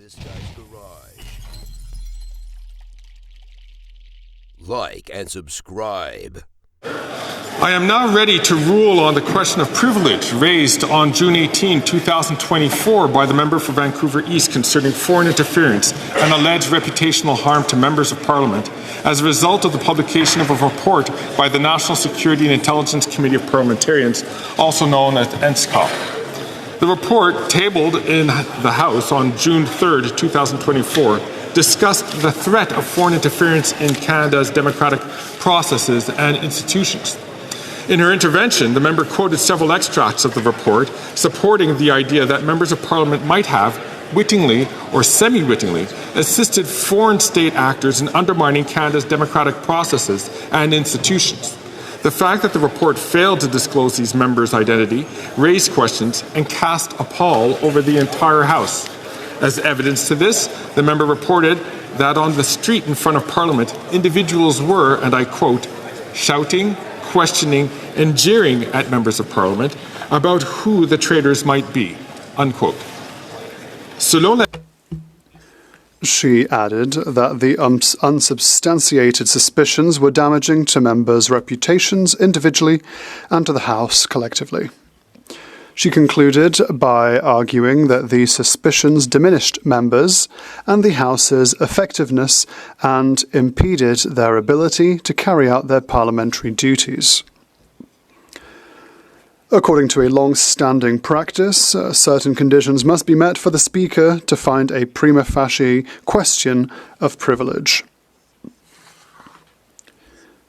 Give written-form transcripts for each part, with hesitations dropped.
this guy's garage. Like and subscribe. I am now ready to rule on the question of privilege raised on June 18, 2024 by the member for Vancouver East concerning foreign interference and alleged reputational harm to members of Parliament as a result of the publication of a report by the National Security and Intelligence Committee of Parliamentarians, also known as NSICOP. The report, tabled in the House on June 3, 2024, discussed the threat of foreign interference in Canada's democratic processes and institutions. In her intervention, the member quoted several extracts of the report supporting the idea that members of Parliament might have, wittingly or semi-wittingly, assisted foreign state actors in undermining Canada's democratic processes and institutions. The fact that the report failed to disclose these members' identity raised questions and cast a pall over the entire House. As evidence to this, the member reported that on the street in front of Parliament, individuals were, and I quote, shouting, questioning, and jeering at members of Parliament about who the traitors might be, unquote. She added that the unsubstantiated suspicions were damaging to members' reputations individually and to the House collectively. She concluded by arguing that these suspicions diminished members and the House's effectiveness and impeded their ability to carry out their parliamentary duties. According to a long-standing practice, certain conditions must be met for the Speaker to find a prima facie question of privilege.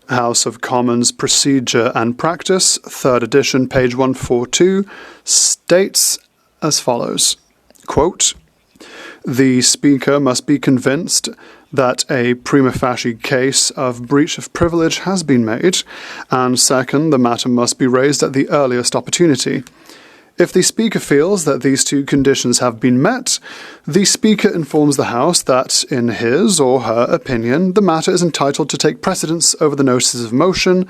House of Commons Procedure and Practice, 3rd edition, page 142, states as follows, quote, "The Speaker must be convinced that a prima facie case of breach of privilege has been made, and second, the matter must be raised at the earliest opportunity. If the Speaker feels that these two conditions have been met, the Speaker informs the House that, in his or her opinion, the matter is entitled to take precedence over the notices of motion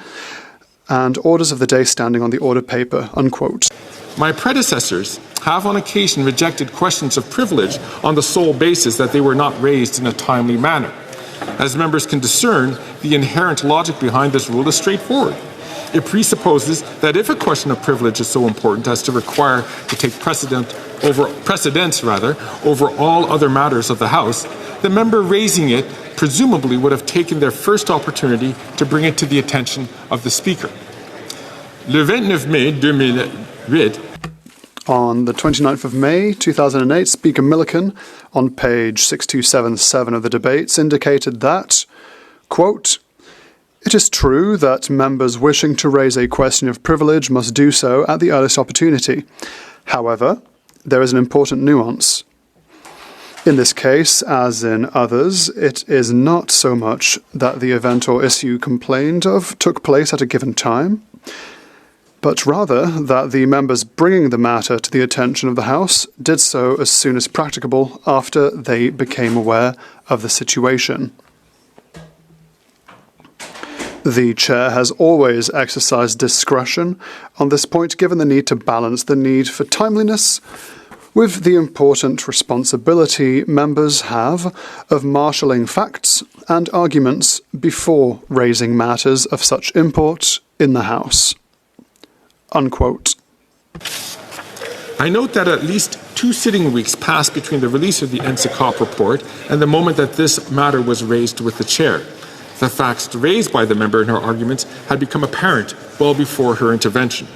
and orders of the day standing on the order paper," unquote. My predecessors have on occasion rejected questions of privilege on the sole basis that they were not raised in a timely manner. As members can discern, the inherent logic behind this rule is straightforward. It presupposes that if a question of privilege is so important as to require to take precedence over all other matters of the House, the member raising it presumably would have taken their first opportunity to bring it to the attention of the Speaker. Le 29 mai 2008, on the 29th of May 2008, Speaker Milliken, on page 6277 of the debates, indicated that, quote, "It is true that members wishing to raise a question of privilege must do so at the earliest opportunity. However, there is an important nuance. In this case, as in others, it is not so much that the event or issue complained of took place at a given time, but rather that the members bringing the matter to the attention of the House did so as soon as practicable after they became aware of the situation. The Chair has always exercised discretion on this point, given the need to balance the need for timeliness with the important responsibility members have of marshalling facts and arguments before raising matters of such import in the House." Unquote. I note that at least 2 sitting weeks passed between the release of the NSICOP report and the moment that this matter was raised with the Chair. The facts raised by the member in her arguments had become apparent well before her intervention.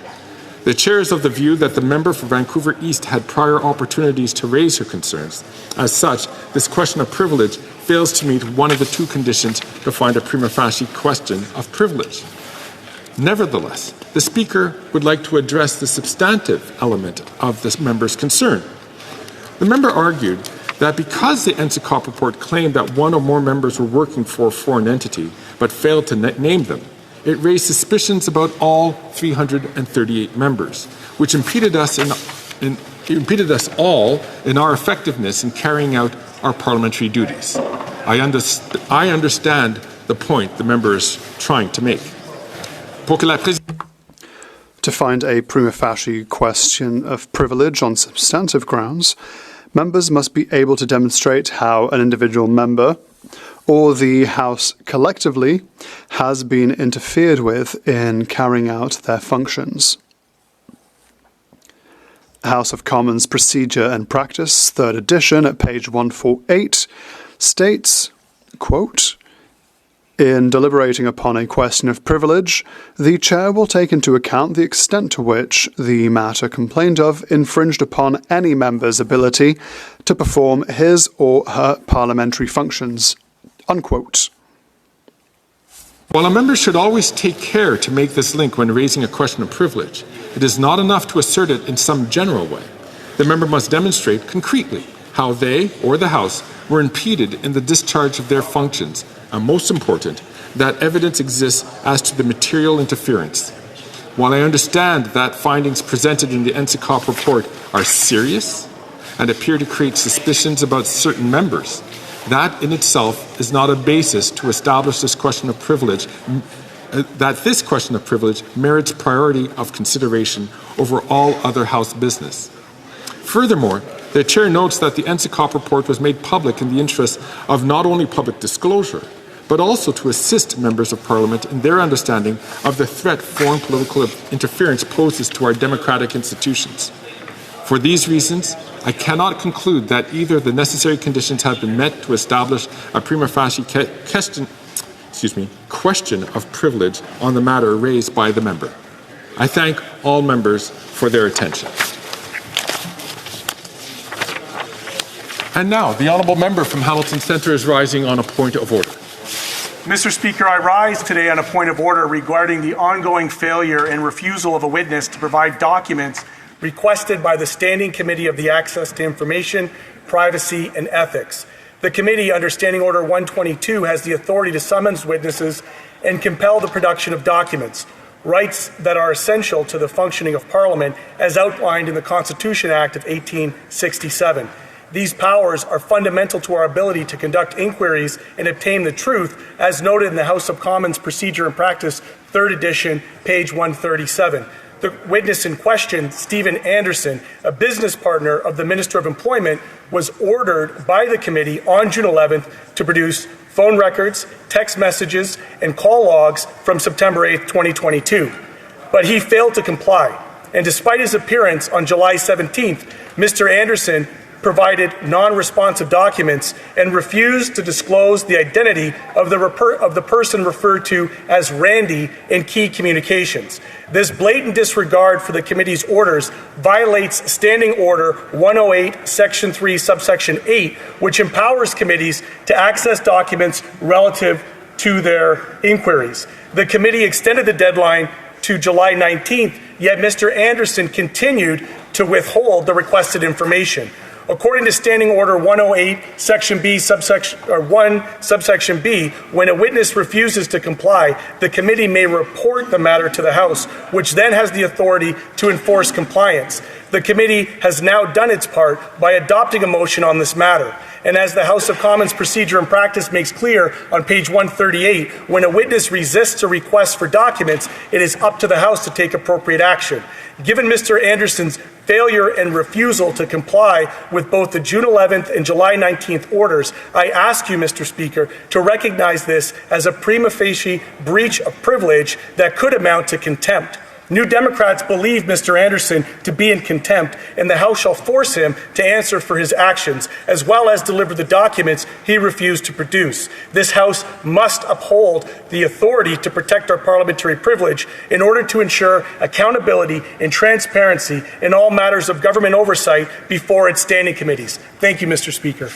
The Chair is of the view that the member for Vancouver East had prior opportunities to raise her concerns. As such, this question of privilege fails to meet one of the two conditions to find a prima facie question of privilege. Nevertheless, the Speaker would like to address the substantive element of this member's concern. The member argued that because the NSICOP report claimed that one or more members were working for a foreign entity but failed to name them, it raised suspicions about all 338 members, which impeded us all in our effectiveness in carrying out our parliamentary duties. I understand the point the member is trying to make. To find a prima facie question of privilege on substantive grounds, members must be able to demonstrate how an individual member or the House collectively has been interfered with in carrying out their functions. House of Commons Procedure and Practice, 3rd edition, at page 148, states, quote, "In deliberating upon a question of privilege, the Chair will take into account the extent to which the matter complained of infringed upon any member's ability to perform his or her parliamentary functions." Unquote. While a member should always take care to make this link when raising a question of privilege, it is not enough to assert it in some general way. The member must demonstrate concretely how they or the House were impeded in the discharge of their functions, and most important, that evidence exists as to the material interference. While I understand that findings presented in the NSICOP report are serious and appear to create suspicions about certain members, that in itself is not a basis to establish this question of privilege, that this question of privilege merits priority of consideration over all other House business. Furthermore, the Chair notes that the NSICOP report was made public in the interest of not only public disclosure, but also to assist members of Parliament in their understanding of the threat foreign political interference poses to our democratic institutions. For these reasons, I cannot conclude that either the necessary conditions have been met to establish a prima facie question of privilege on the matter raised by the member. I thank all members for their attention. And now, the Honourable Member from Hamilton Centre is rising on a point of order. Mr. Speaker, I rise today on a point of order regarding the ongoing failure and refusal of a witness to provide documents requested by the Standing Committee of the Access to Information, Privacy and Ethics. The committee, under Standing Order 122, has the authority to summons witnesses and compel the production of documents, rights that are essential to the functioning of Parliament as outlined in the Constitution Act of 1867. These powers are fundamental to our ability to conduct inquiries and obtain the truth, as noted in the House of Commons Procedure and Practice, 3rd edition, page 137. The witness in question, Stephen Anderson, a business partner of the Minister of Employment, was ordered by the committee on June 11th to produce phone records, text messages, and call logs from September 8th, 2022. But he failed to comply. And despite his appearance on July 17th, Mr. Anderson provided non-responsive documents and refused to disclose the identity of the person referred to as Randy in key communications. This blatant disregard for the committee's orders violates Standing Order 108, Section 3, Subsection 8, which empowers committees to access documents relative to their inquiries. The committee extended the deadline to July 19th, yet Mr. Anderson continued to withhold the requested information. According to Standing Order 108, Section B, subsection 1, subsection B, when a witness refuses to comply, the committee may report the matter to the House, which then has the authority to enforce compliance. The committee has now done its part by adopting a motion on this matter. And as the House of Commons Procedure and Practice makes clear on page 138, when a witness resists a request for documents, it is up to the House to take appropriate action. Given Mr. Anderson's failure and refusal to comply with both the June 11th and July 19th orders, I ask you, Mr. Speaker, to recognize this as a prima facie breach of privilege that could amount to contempt. New Democrats believe Mr. Anderson to be in contempt, and the House shall force him to answer for his actions, as well as deliver the documents he refused to produce. This House must uphold the authority to protect our parliamentary privilege in order to ensure accountability and transparency in all matters of government oversight before its standing committees. Thank you, Mr. Speaker.